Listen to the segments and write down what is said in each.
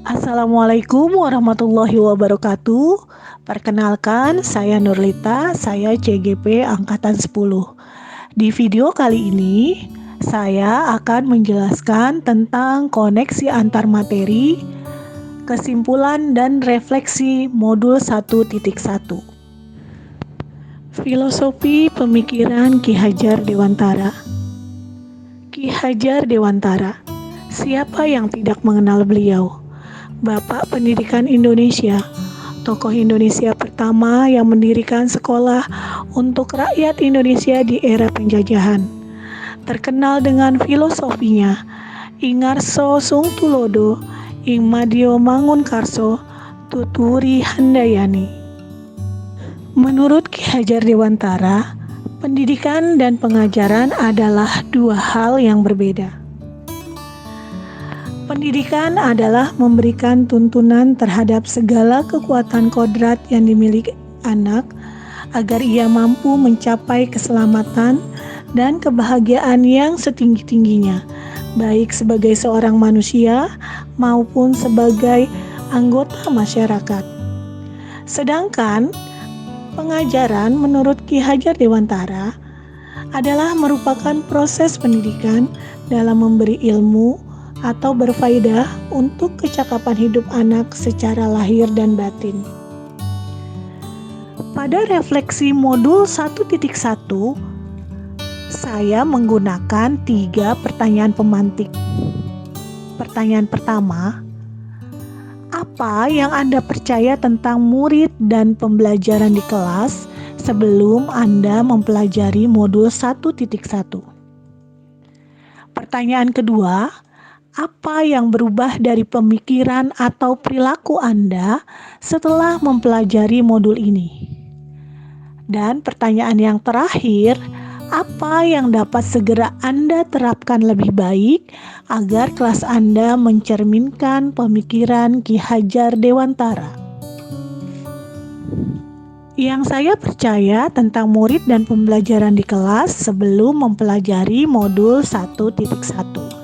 Assalamualaikum warahmatullahi wabarakatuh. Perkenalkan, saya Nurlita, saya CGP Angkatan 10. Di video kali ini, saya akan menjelaskan tentang koneksi antar materi, kesimpulan dan refleksi modul 1.1. Filosofi Pemikiran Ki Hajar Dewantara. Ki Hajar Dewantara, siapa yang tidak mengenal beliau? Bapak Pendidikan Indonesia, tokoh Indonesia pertama yang mendirikan sekolah untuk rakyat Indonesia di era penjajahan. Terkenal dengan filosofinya, Ingarso Sung Tulodo, Ing Madio Mangunkarso, Tuturi Handayani. Menurut Ki Hajar Dewantara, pendidikan dan pengajaran adalah dua hal yang berbeda. Pendidikan adalah memberikan tuntunan terhadap segala kekuatan kodrat yang dimiliki anak agar ia mampu mencapai keselamatan dan kebahagiaan yang setinggi-tingginya, baik sebagai seorang manusia maupun sebagai anggota masyarakat. Sedangkan pengajaran menurut Ki Hajar Dewantara adalah merupakan proses pendidikan dalam memberi ilmu atau berfaedah untuk kecakapan hidup anak secara lahir dan batin. Pada refleksi modul 1.1, saya menggunakan 3 pertanyaan pemantik. Pertanyaan pertama, apa yang Anda percaya tentang murid dan pembelajaran di kelas sebelum Anda mempelajari modul 1.1? Pertanyaan kedua, apa yang berubah dari pemikiran atau perilaku Anda setelah mempelajari modul ini? Dan pertanyaan yang terakhir, apa yang dapat segera Anda terapkan lebih baik agar kelas Anda mencerminkan pemikiran Ki Hajar Dewantara? Yang saya percaya tentang murid dan pembelajaran di kelas sebelum mempelajari modul 1.1.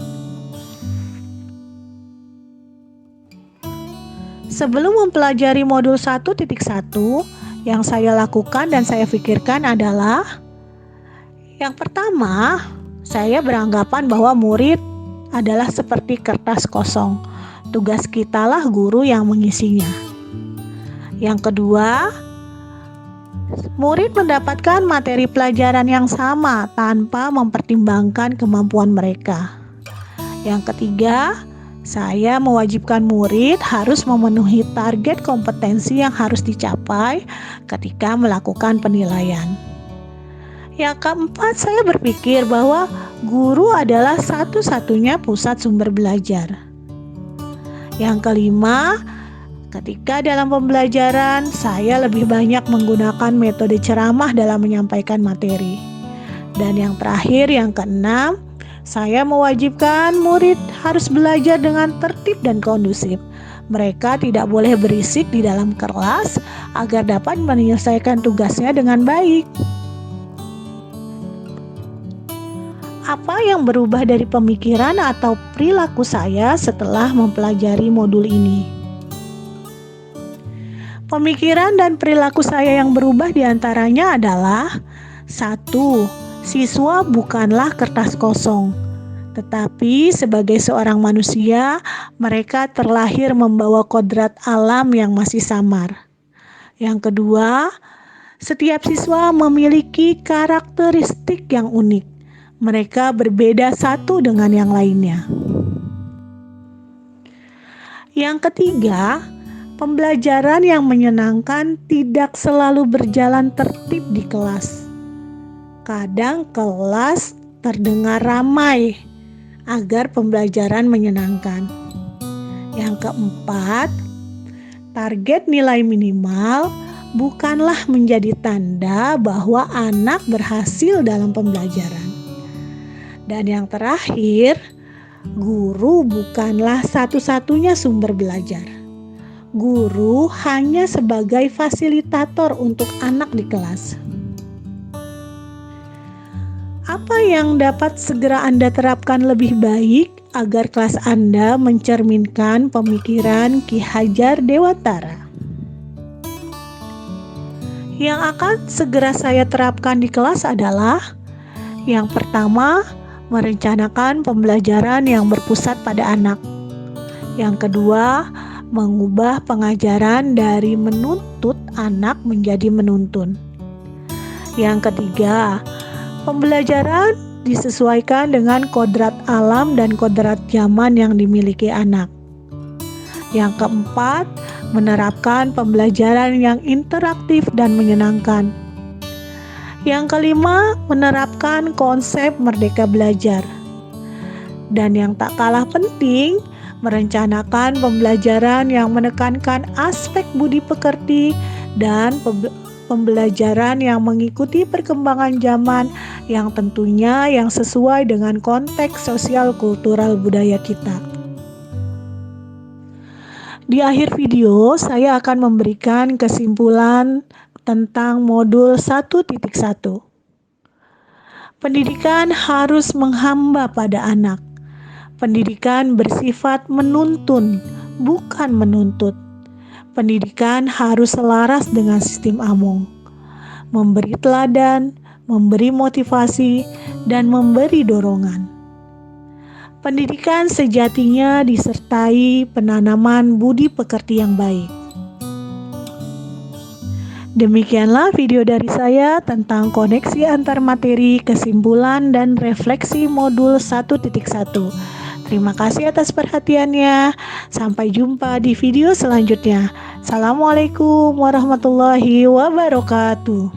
Sebelum mempelajari modul 1.1, yang saya lakukan dan saya pikirkan adalah yang pertama, saya beranggapan bahwa murid adalah seperti kertas kosong. Tugas kitalah guru yang mengisinya. Yang kedua, murid mendapatkan materi pelajaran yang sama tanpa mempertimbangkan kemampuan mereka. Yang ketiga, saya mewajibkan murid harus memenuhi target kompetensi yang harus dicapai ketika melakukan penilaian. Yang keempat, saya berpikir bahwa guru adalah satu-satunya pusat sumber belajar. Yang kelima, ketika dalam pembelajaran, saya lebih banyak menggunakan metode ceramah dalam menyampaikan materi. Dan yang terakhir, yang keenam, saya mewajibkan murid harus belajar dengan tertib dan kondusif. Mereka tidak boleh berisik di dalam kelas agar dapat menyelesaikan tugasnya dengan baik. Apa yang berubah dari pemikiran atau perilaku saya setelah mempelajari modul ini? Pemikiran dan perilaku saya yang berubah diantaranya adalah 1. Siswa bukanlah kertas kosong, tetapi sebagai seorang manusia, mereka terlahir membawa kodrat alam yang masih samar. Yang kedua, setiap siswa memiliki karakteristik yang unik. Mereka berbeda satu dengan yang lainnya. Yang ketiga, pembelajaran yang menyenangkan tidak selalu berjalan tertib di kelas. Kadang kelas terdengar ramai agar pembelajaran menyenangkan. Yang keempat, target nilai minimal bukanlah menjadi tanda bahwa anak berhasil dalam pembelajaran. Dan yang terakhir, guru bukanlah satu-satunya sumber belajar. Guru hanya sebagai fasilitator untuk anak di kelas. Apa yang dapat segera Anda terapkan lebih baik agar kelas Anda mencerminkan pemikiran Ki Hajar Dewantara. Yang akan segera saya terapkan di kelas adalah yang pertama, merencanakan pembelajaran yang berpusat pada anak. Yang kedua, mengubah pengajaran dari menuntut anak menjadi menuntun. Yang ketiga, pembelajaran disesuaikan dengan kodrat alam dan kodrat zaman yang dimiliki anak. Yang keempat, menerapkan pembelajaran yang interaktif dan menyenangkan. Yang kelima, menerapkan konsep merdeka belajar. Dan yang tak kalah penting, merencanakan pembelajaran yang menekankan aspek budi pekerti dan pembelajaran yang mengikuti perkembangan zaman yang tentunya yang sesuai dengan konteks sosial kultural budaya kita. Di akhir video, saya akan memberikan kesimpulan tentang modul 1.1. Pendidikan harus menghamba pada anak. Pendidikan bersifat menuntun, bukan menuntut. Pendidikan harus selaras dengan sistem AMONG, memberi teladan, memberi motivasi, dan memberi dorongan. Pendidikan sejatinya disertai penanaman budi pekerti yang baik. Demikianlah video dari saya tentang koneksi antar materi, kesimpulan, dan refleksi modul 1.1. Terima kasih atas perhatiannya. Sampai jumpa di video selanjutnya. Assalamualaikum warahmatullahi wabarakatuh.